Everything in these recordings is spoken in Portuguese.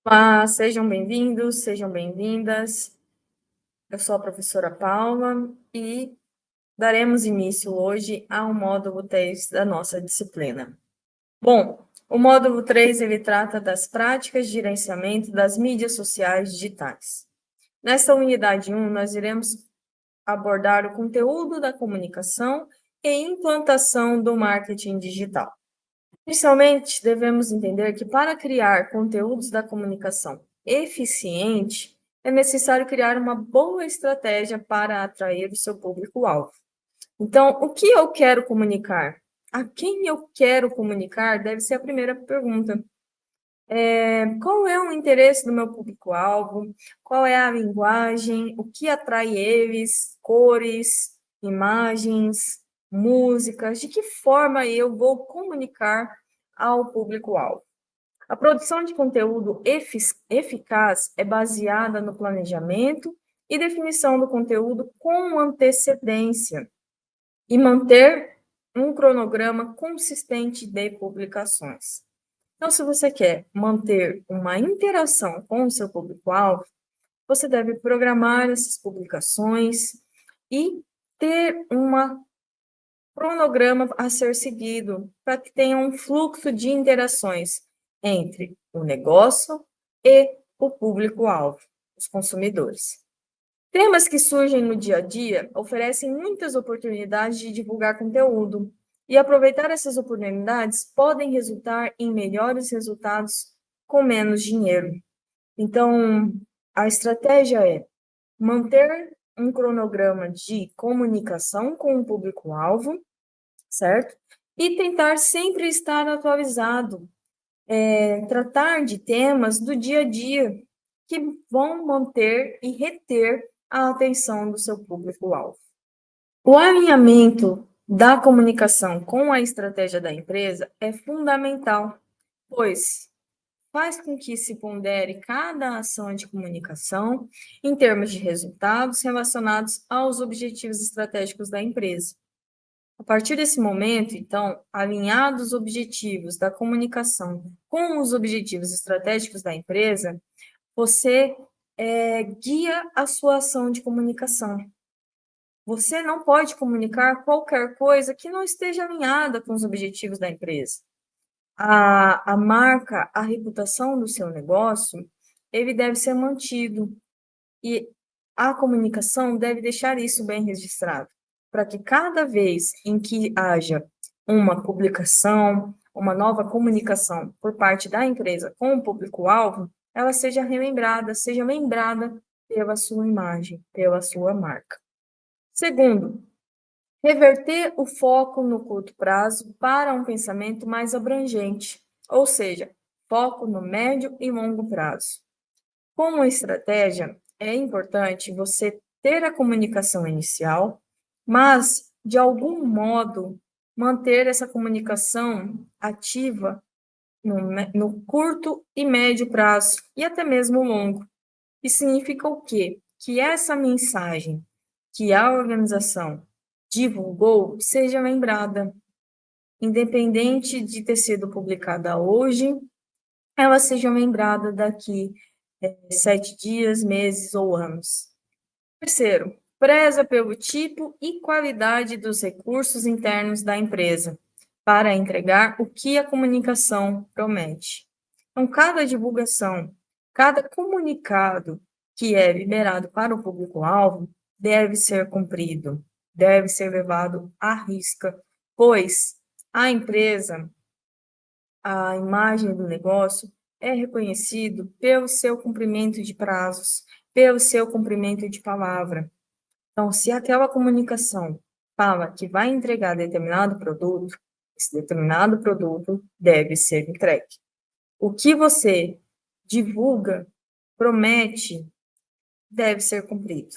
Olá, sejam bem-vindos, sejam bem-vindas. Eu sou a professora Paula e daremos início hoje ao módulo 3 da nossa disciplina. Bom, o módulo 3 ele trata das práticas de gerenciamento das mídias sociais digitais. Nesta unidade 1, nós iremos abordar o conteúdo da comunicação e implantação do marketing digital. Inicialmente, devemos entender que para criar conteúdos da comunicação eficiente, é necessário criar uma boa estratégia para atrair o seu público-alvo. Então, o que eu quero comunicar? A quem eu quero comunicar deve ser a primeira pergunta. Qual é o interesse do meu público-alvo? Qual é a linguagem? O que atrai eles? Cores, imagens, músicas? De que forma eu vou comunicar ao público-alvo? A produção de conteúdo eficaz é baseada no planejamento e definição do conteúdo com antecedência e manter um cronograma consistente de publicações. Então, se você quer manter uma interação com o seu público-alvo, você deve programar essas publicações e ter um cronograma a ser seguido para que tenha um fluxo de interações entre o negócio e o público-alvo, os consumidores. Temas que surgem no dia a dia oferecem muitas oportunidades de divulgar conteúdo, e aproveitar essas oportunidades podem resultar em melhores resultados com menos dinheiro. Então, a estratégia é manter um cronograma de comunicação com o público-alvo, certo? E tentar sempre estar atualizado, tratar de temas do dia a dia que vão manter e reter a atenção do seu público-alvo. O alinhamento da comunicação com a estratégia da empresa é fundamental, pois faz com que se pondere cada ação de comunicação em termos de resultados relacionados aos objetivos estratégicos da empresa. A partir desse momento, então, alinhados os objetivos da comunicação com os objetivos estratégicos da empresa, você guia a sua ação de comunicação. Você não pode comunicar qualquer coisa que não esteja alinhada com os objetivos da empresa. A marca, a reputação do seu negócio, ele deve ser mantido e a comunicação deve deixar isso bem registrado, para que cada vez em que haja uma publicação, uma nova comunicação por parte da empresa com o público-alvo, ela seja relembrada, seja lembrada pela sua imagem, pela sua marca. Segundo, reverter o foco no curto prazo para um pensamento mais abrangente, ou seja, foco no médio e longo prazo. Como estratégia, é importante você ter a comunicação inicial, mas, de algum modo, manter essa comunicação ativa no curto e médio prazo, e até mesmo longo. Isso significa o quê? Que essa mensagem que a organização divulgou seja lembrada, independente de ter sido publicada hoje, ela seja lembrada daqui 7 dias, meses ou anos. Terceiro, preza pelo tipo e qualidade dos recursos internos da empresa para entregar o que a comunicação promete. Então, cada divulgação, cada comunicado que é liberado para o público-alvo deve ser cumprido, deve ser levado à risca, pois a empresa, a imagem do negócio é reconhecido pelo seu cumprimento de prazos, pelo seu cumprimento de palavra. Então, se aquela comunicação fala que vai entregar determinado produto, esse determinado produto deve ser entregue. O que você divulga, promete, deve ser cumprido.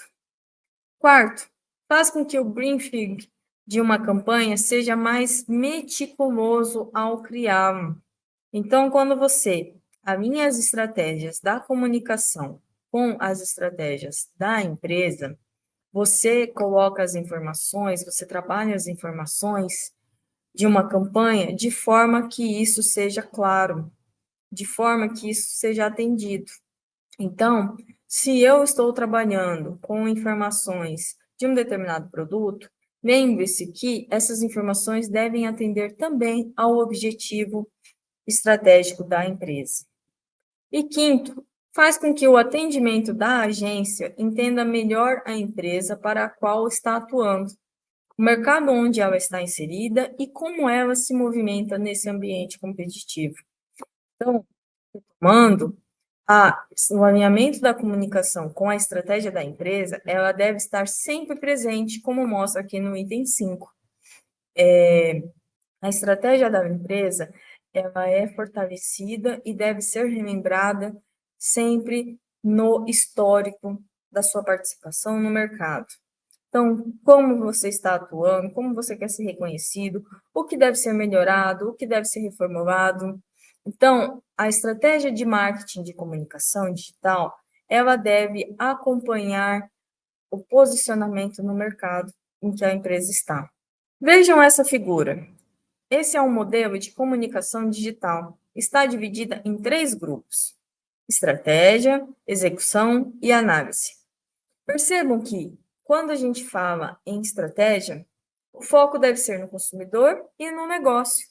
Quarto, faz com que o briefing de uma campanha seja mais meticuloso ao criá-lo. Então, quando você alinha as estratégias da comunicação com as estratégias da empresa, você coloca as informações, você trabalha as informações de uma campanha de forma que isso seja claro. de forma que isso seja atendido. Então, se eu estou trabalhando com informações de um determinado produto, lembre-se que essas informações devem atender também ao objetivo estratégico da empresa. E quinto, faz com que o atendimento da agência entenda melhor a empresa para a qual está atuando, o mercado onde ela está inserida e como ela se movimenta nesse ambiente competitivo. Então, retomando, o alinhamento da comunicação com a estratégia da empresa, ela deve estar sempre presente, como mostra aqui no item 5. A estratégia da empresa, ela é fortalecida e deve ser relembrada sempre no histórico da sua participação no mercado. Então, como você está atuando, como você quer ser reconhecido, o que deve ser melhorado, o que deve ser reformulado. Então, a estratégia de marketing de comunicação digital, ela deve acompanhar o posicionamento no mercado em que a empresa está. Vejam essa figura. Esse é um modelo de comunicação digital. Está dividida em 3 grupos: estratégia, execução e análise. Percebam que, quando a gente fala em estratégia, o foco deve ser no consumidor e no negócio.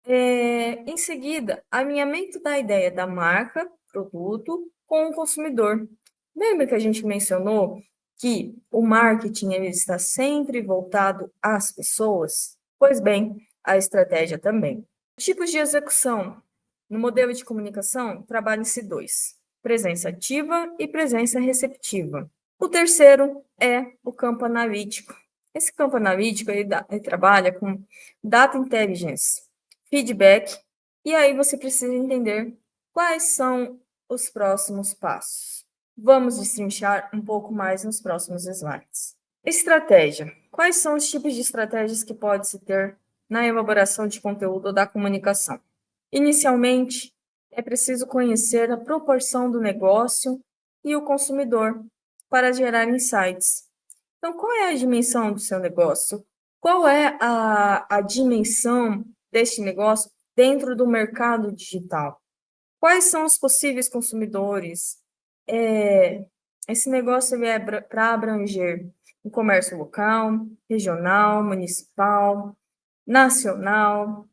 Em seguida, alinhamento da ideia da marca, produto, com o consumidor. Lembra que a gente mencionou que o marketing ele está sempre voltado às pessoas? Pois bem, a estratégia também. Tipos de execução. No modelo de comunicação, trabalham-se 2: presença ativa e presença receptiva. O terceiro é o campo analítico. Esse campo analítico ele trabalha com data intelligence, feedback, e aí você precisa entender quais são os próximos passos. Vamos destrinchar um pouco mais nos próximos slides. Estratégia. Quais são os tipos de estratégias que pode-se ter na elaboração de conteúdo da comunicação? Inicialmente, é preciso conhecer a proporção do negócio e o consumidor para gerar insights. Então, qual é a dimensão do seu negócio? Qual é a dimensão deste negócio dentro do mercado digital? Quais são os possíveis consumidores? Esse negócio é para abranger o comércio local, regional, municipal, nacional,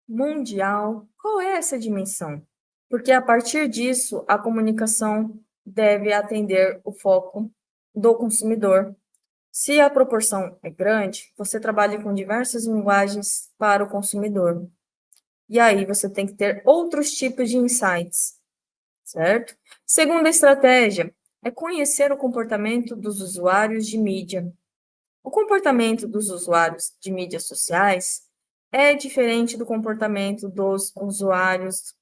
mundial. Qual é essa dimensão? Porque a partir disso, a comunicação deve atender o foco do consumidor. Se a proporção é grande, você trabalha com diversas linguagens para o consumidor. E aí você tem que ter outros tipos de insights, certo? Segunda estratégia é conhecer o comportamento dos usuários de mídia. O comportamento dos usuários de mídias sociais é diferente do comportamento dos usuários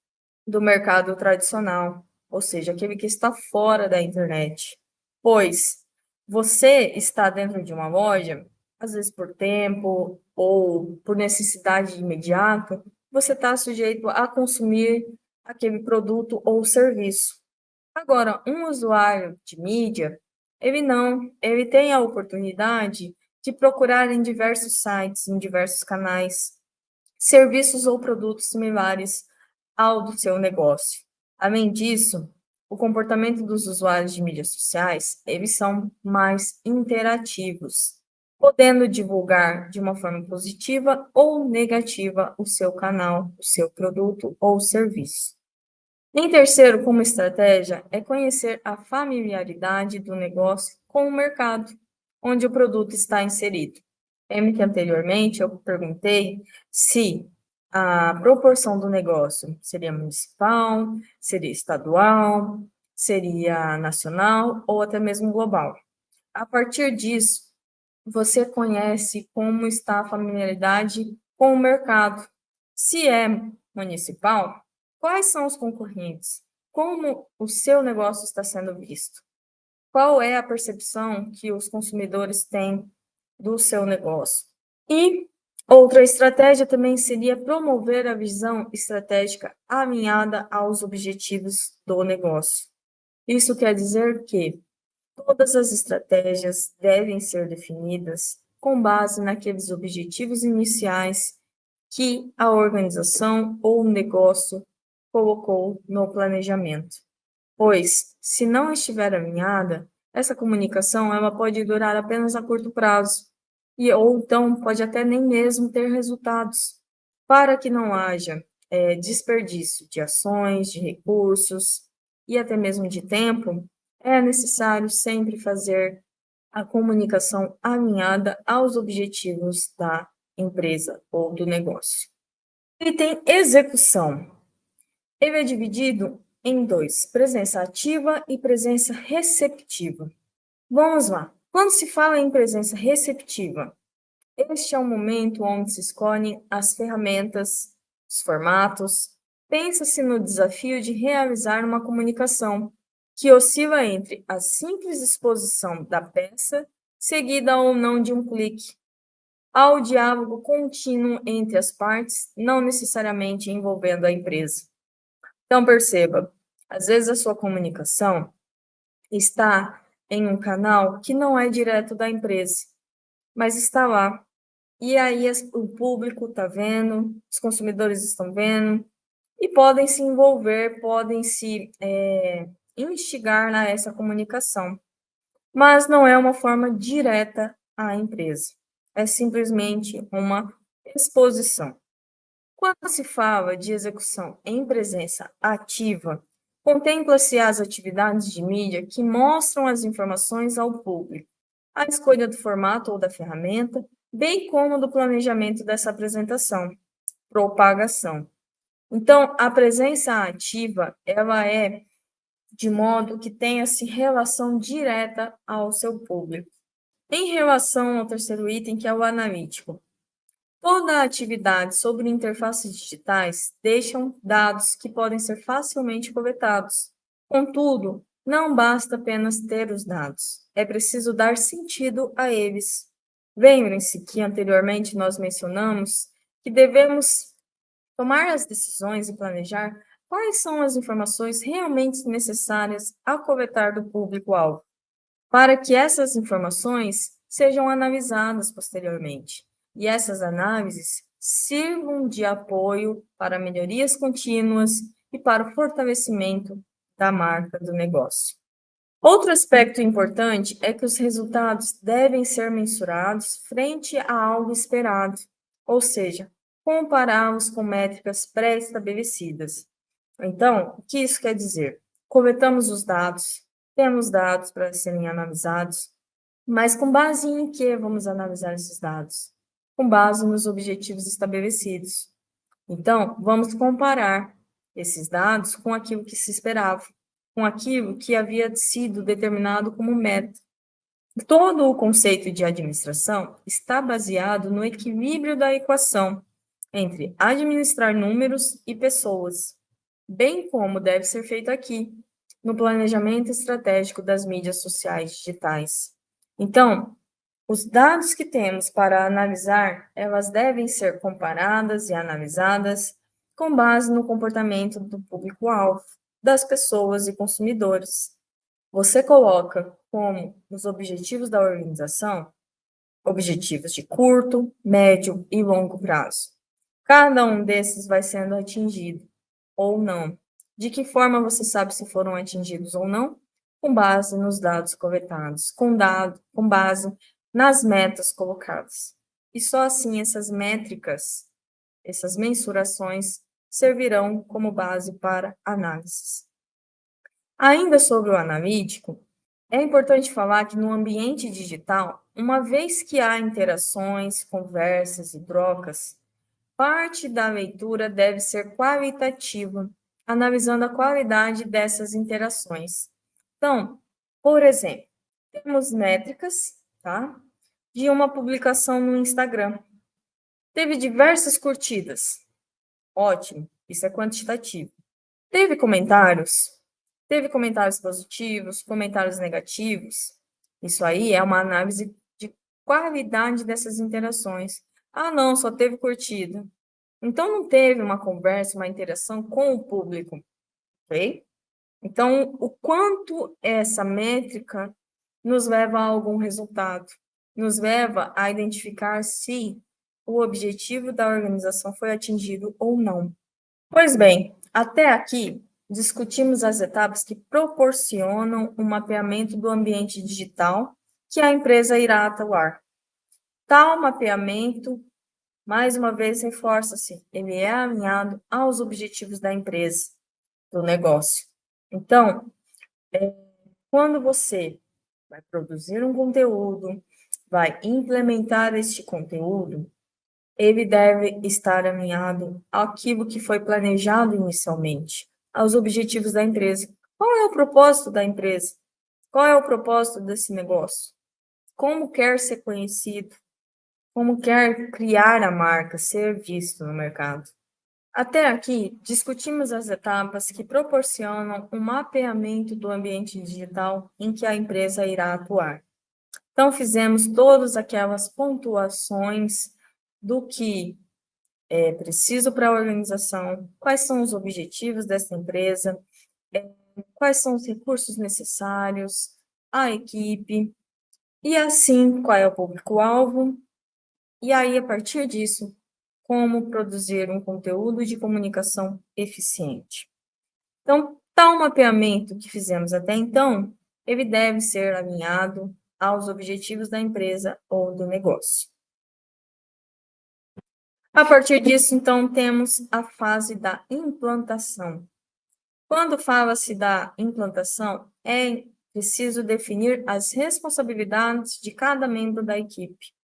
do mercado tradicional, ou seja, aquele que está fora da internet. Pois você está dentro de uma loja, às vezes por tempo ou por necessidade imediata, você está sujeito a consumir aquele produto ou serviço. Agora, um usuário de mídia, ele não, ele tem a oportunidade de procurar em diversos sites, em diversos canais, serviços ou produtos similares ao do seu negócio. Além disso, o comportamento dos usuários de mídias sociais, eles são mais interativos, podendo divulgar de uma forma positiva ou negativa o seu canal, o seu produto ou serviço. Em terceiro, como estratégia, é conhecer a familiaridade do negócio com o mercado onde o produto está inserido. Lembra que anteriormente eu perguntei se a proporção do negócio seria municipal, seria estadual, seria nacional ou até mesmo global. A partir disso, você conhece como está a familiaridade com o mercado. Se é municipal, quais são os concorrentes? Como o seu negócio está sendo visto? Qual é a percepção que os consumidores têm do seu negócio? E outra estratégia também seria promover a visão estratégica alinhada aos objetivos do negócio. Isso quer dizer que todas as estratégias devem ser definidas com base naqueles objetivos iniciais que a organização ou o negócio colocou no planejamento. Pois, se não estiver alinhada, essa comunicação ela pode durar apenas a curto prazo, ou então pode até nem mesmo ter resultados. Para que não haja desperdício de ações, de recursos e até mesmo de tempo, é necessário sempre fazer a comunicação alinhada aos objetivos da empresa ou do negócio. Ele tem execução. Ele é dividido em dois, presença ativa e presença receptiva. Vamos lá. Quando se fala em presença receptiva, este é o momento onde se escolhem as ferramentas, os formatos. Pensa-se no desafio de realizar uma comunicação que oscila entre a simples exposição da peça, seguida ou não de um clique, ao diálogo contínuo entre as partes, não necessariamente envolvendo a empresa. Então, perceba, às vezes a sua comunicação está em um canal que não é direto da empresa, mas está lá. E aí o público está vendo, os consumidores estão vendo, e podem se envolver, podem se instigar a essa comunicação. Mas não é uma forma direta à empresa, é simplesmente uma exposição. Quando se fala de execução em presença ativa, contempla-se as atividades de mídia que mostram as informações ao público, a escolha do formato ou da ferramenta, bem como do planejamento dessa apresentação, propagação. Então, a presença ativa, ela é de modo que tenha-se relação direta ao seu público. Em relação ao terceiro item, que é o analítico, toda a atividade sobre interfaces digitais deixam dados que podem ser facilmente coletados. Contudo, não basta apenas ter os dados, é preciso dar sentido a eles. Lembrem-se que anteriormente nós mencionamos que devemos tomar as decisões e planejar quais são as informações realmente necessárias a coletar do público-alvo, para que essas informações sejam analisadas posteriormente. E essas análises sirvam de apoio para melhorias contínuas e para o fortalecimento da marca do negócio. Outro aspecto importante é que os resultados devem ser mensurados frente a algo esperado, ou seja, compará-los com métricas pré-estabelecidas. Então, o que isso quer dizer? Coletamos os dados, temos dados para serem analisados, mas com base em que vamos analisar esses dados? Com base nos objetivos estabelecidos. Então, vamos comparar esses dados com aquilo que se esperava, com aquilo que havia sido determinado como meta. Todo o conceito de administração está baseado no equilíbrio da equação entre administrar números e pessoas, bem como deve ser feito aqui, no planejamento estratégico das mídias sociais digitais. Então, os dados que temos para analisar, elas devem ser comparadas e analisadas com base no comportamento do público-alvo, das pessoas e consumidores. Você coloca como os objetivos da organização, objetivos de curto, médio e longo prazo. Cada um desses vai sendo atingido ou não. De que forma você sabe se foram atingidos ou não? Com base nos dados coletados, com base nas metas colocadas. E só assim essas métricas, essas mensurações, servirão como base para análises. Ainda sobre o analítico, é importante falar que no ambiente digital, uma vez que há interações, conversas e trocas, parte da leitura deve ser qualitativa, analisando a qualidade dessas interações. Então, por exemplo, temos métricas, tá? De uma publicação no Instagram. Teve diversas curtidas. Ótimo, isso é quantitativo. Teve comentários? Teve comentários positivos, comentários negativos? Isso aí é uma análise de qualidade dessas interações. Ah, não, só teve curtida. Então, não teve uma conversa, uma interação com o público, ok? Então, o quanto essa métrica nos leva a algum resultado, nos leva a identificar se o objetivo da organização foi atingido ou não. Pois bem, Até aqui, discutimos as etapas que proporcionam o mapeamento do ambiente digital que a empresa irá atuar. Tal mapeamento, mais uma vez, reforça-se, ele é alinhado aos objetivos da empresa, do negócio. Então, quando você vai produzir um conteúdo, vai implementar este conteúdo, ele deve estar alinhado àquilo que foi planejado inicialmente, aos objetivos da empresa. Qual é o propósito da empresa? Qual é o propósito desse negócio? Como quer ser conhecido? Como quer criar a marca, ser visto no mercado? Até aqui, discutimos as etapas que proporcionam o mapeamento do ambiente digital em que a empresa irá atuar. Então, fizemos todas aquelas pontuações do que é preciso para a organização, quais são os objetivos dessa empresa, quais são os recursos necessários, a equipe, e assim, qual é o público-alvo, e aí, a partir disso, como produzir um conteúdo de comunicação eficiente. Então, tal mapeamento que fizemos até então, ele deve ser alinhado aos objetivos da empresa ou do negócio. A partir disso, então, temos a fase da implantação. Quando fala-se da implantação, é preciso definir as responsabilidades de cada membro da equipe.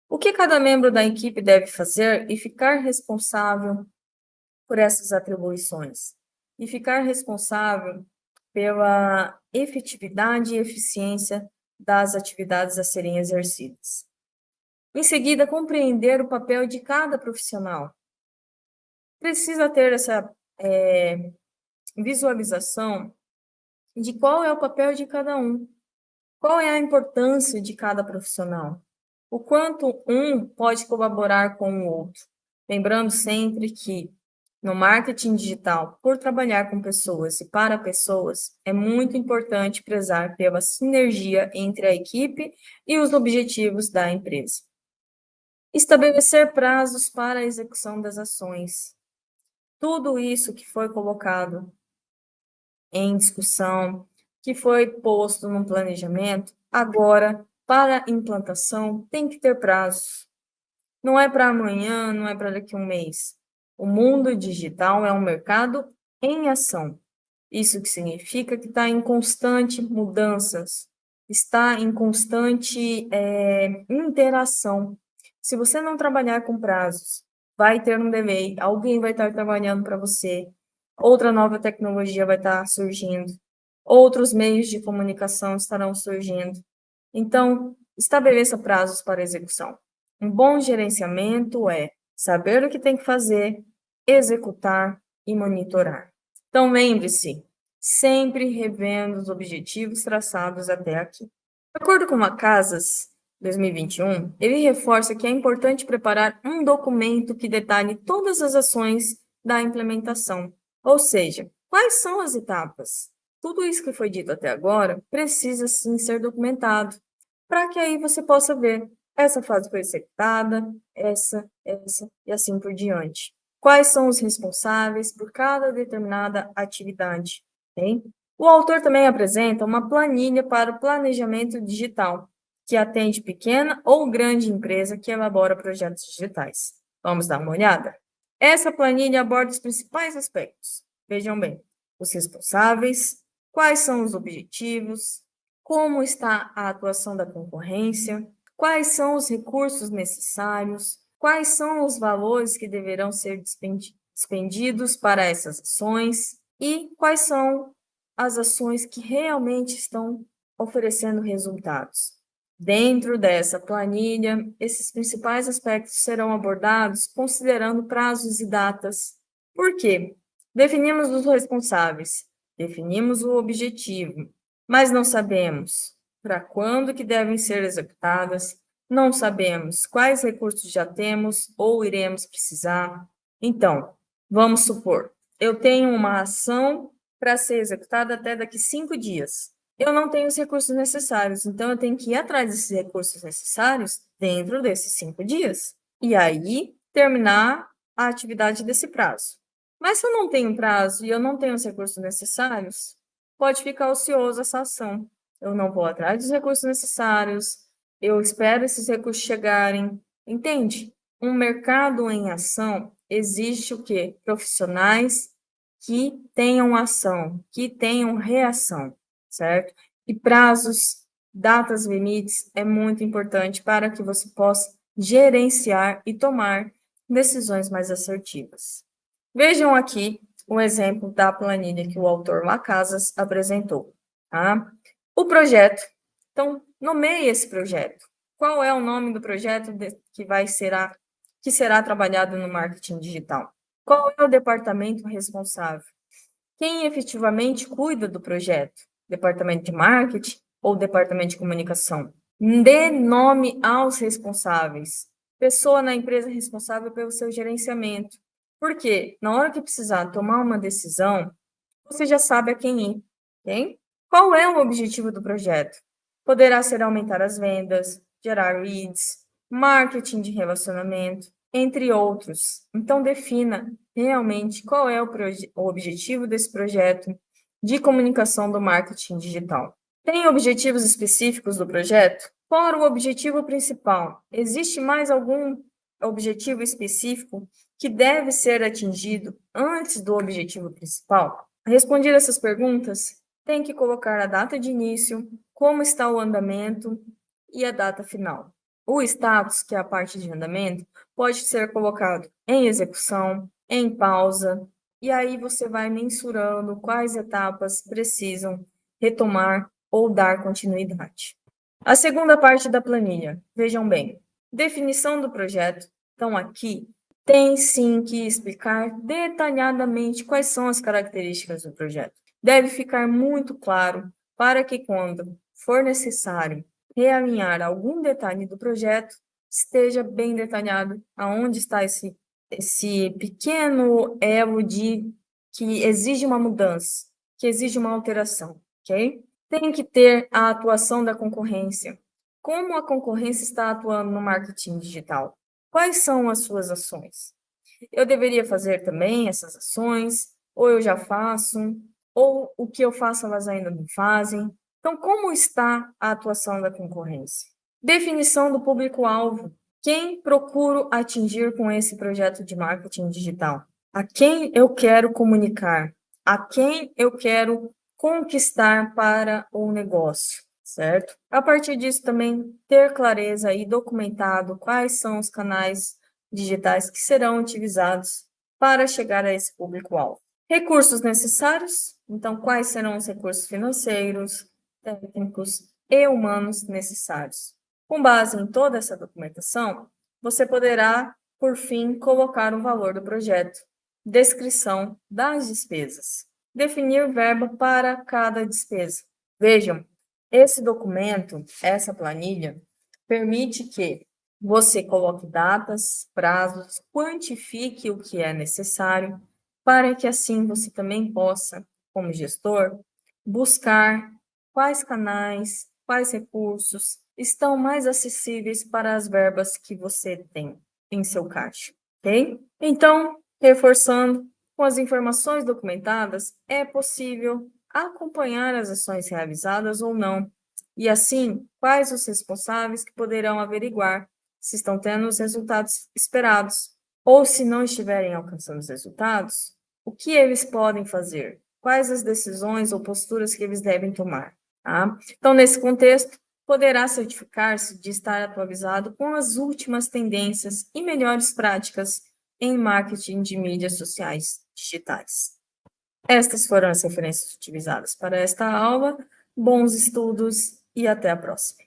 O que cada membro da equipe deve fazer e ficar responsável por essas atribuições? E ficar responsável pela efetividade e eficiência das atividades a serem exercidas. Em seguida, compreender o papel de cada profissional. Precisa ter essa visualização de qual é o papel de cada um, qual é a importância de cada profissional, o quanto um pode colaborar com o outro. Lembrando sempre que no marketing digital, por trabalhar com pessoas e para pessoas, é muito importante prezar pela sinergia entre a equipe e os objetivos da empresa. Estabelecer prazos para a execução das ações. Tudo isso que foi colocado em discussão, que foi posto no planejamento, agora, para implantação, tem que ter prazos. Não é para amanhã, não é para daqui a um mês. O mundo digital é um mercado em ação. Isso que significa que está em constante mudanças, está em constante interação. Se você não trabalhar com prazos, vai ter um delay, alguém vai estar trabalhando para você, outra nova tecnologia vai estar surgindo, outros meios de comunicação estarão surgindo. Então, estabeleça prazos para execução. Um bom gerenciamento é saber o que tem que fazer, executar e monitorar. Então, lembre-se, sempre revendo os objetivos traçados até aqui. De acordo com a Casas 2021, ele reforça que é importante preparar um documento que detalhe todas as ações da implementação, ou seja, quais são as etapas. Tudo isso que foi dito até agora precisa sim ser documentado, para que aí você possa ver essa fase foi executada, essa e assim por diante. Quais são os responsáveis por cada determinada atividade? Okay? O autor também apresenta uma planilha para o planejamento digital, que atende pequena ou grande empresa que elabora projetos digitais. Vamos dar uma olhada? Essa planilha aborda os principais aspectos. Vejam bem, os responsáveis, quais são os objetivos, como está a atuação da concorrência, quais são os recursos necessários, quais são os valores que deverão ser despendidos para essas ações e quais são as ações que realmente estão oferecendo resultados. Dentro dessa planilha, esses principais aspectos serão abordados considerando prazos e datas. Por quê? Definimos os responsáveis, definimos o objetivo, mas não sabemos para quando que devem ser executadas, não sabemos quais recursos já temos ou iremos precisar. Então, vamos supor, eu tenho uma ação para ser executada até daqui 5 dias. Eu não tenho os recursos necessários, então eu tenho que ir atrás desses recursos necessários dentro desses 5 dias. E aí, terminar a atividade desse prazo. Mas se eu não tenho prazo e eu não tenho os recursos necessários, pode ficar ocioso essa ação. Eu não vou atrás dos recursos necessários, eu espero esses recursos chegarem. Entende? Um mercado em ação existe o quê? Profissionais que tenham ação, que tenham reação, certo? E prazos, datas limites é muito importante para que você possa gerenciar e tomar decisões mais assertivas. Vejam aqui o exemplo da planilha que o autor Lacazas apresentou, tá? O projeto. Então, nomeie esse projeto. Qual é o nome do projeto que será trabalhado no marketing digital? Qual é o departamento responsável? Quem efetivamente cuida do projeto? Departamento de marketing ou departamento de comunicação? Dê nome aos responsáveis. Pessoa na empresa responsável pelo seu gerenciamento. Porque na hora que precisar tomar uma decisão, você já sabe a quem ir, ok? Qual é o objetivo do projeto? Poderá ser aumentar as vendas, gerar leads, marketing de relacionamento, entre outros. Então, defina realmente qual é o objetivo desse projeto de comunicação do marketing digital. Tem objetivos específicos do projeto? Fora o objetivo principal, existe mais algum objetivo específico que deve ser atingido antes do objetivo principal? Respondidas essas perguntas, tem que colocar a data de início, como está o andamento e a data final. O status, que é a parte de andamento, pode ser colocado em execução, em pausa, e aí você vai mensurando quais etapas precisam retomar ou dar continuidade. A segunda parte da planilha, vejam bem, definição do projeto. Então, aqui tem sim que explicar detalhadamente quais são as características do projeto. Deve ficar muito claro para que, quando for necessário realinhar algum detalhe do projeto, esteja bem detalhado aonde está esse pequeno elo que exige uma mudança, que exige uma alteração, ok? Tem que ter a atuação da concorrência. Como a concorrência está atuando no marketing digital? Quais são as suas ações? Eu deveria fazer também essas ações? Ou eu já faço? Ou o que eu faço elas ainda não fazem? Então, como está a atuação da concorrência? Definição do público-alvo. Quem procuro atingir com esse projeto de marketing digital? A quem eu quero comunicar? A quem eu quero conquistar para o negócio, certo? A partir disso também ter clareza e documentado quais são os canais digitais que serão utilizados para chegar a esse público-alvo. Recursos necessários, então quais serão os recursos financeiros, técnicos e humanos necessários. Com base em toda essa documentação, você poderá, por fim, colocar o valor do projeto, descrição das despesas, definir verba para cada despesa. Vejam, esse documento, essa planilha, permite que você coloque datas, prazos, quantifique o que é necessário, para que assim você também possa, como gestor, buscar quais canais, quais recursos estão mais acessíveis para as verbas que você tem em seu caixa, ok? Então, reforçando, com as informações documentadas, é possível acompanhar as ações realizadas ou não, e assim, quais os responsáveis que poderão averiguar se estão tendo os resultados esperados, ou se não estiverem alcançando os resultados, o que eles podem fazer, quais as decisões ou posturas que eles devem tomar. Tá? Então, nesse contexto, poderá certificar-se de estar atualizado com as últimas tendências e melhores práticas em marketing de mídias sociais digitais. Estas foram as referências utilizadas para esta aula. Bons estudos e até a próxima.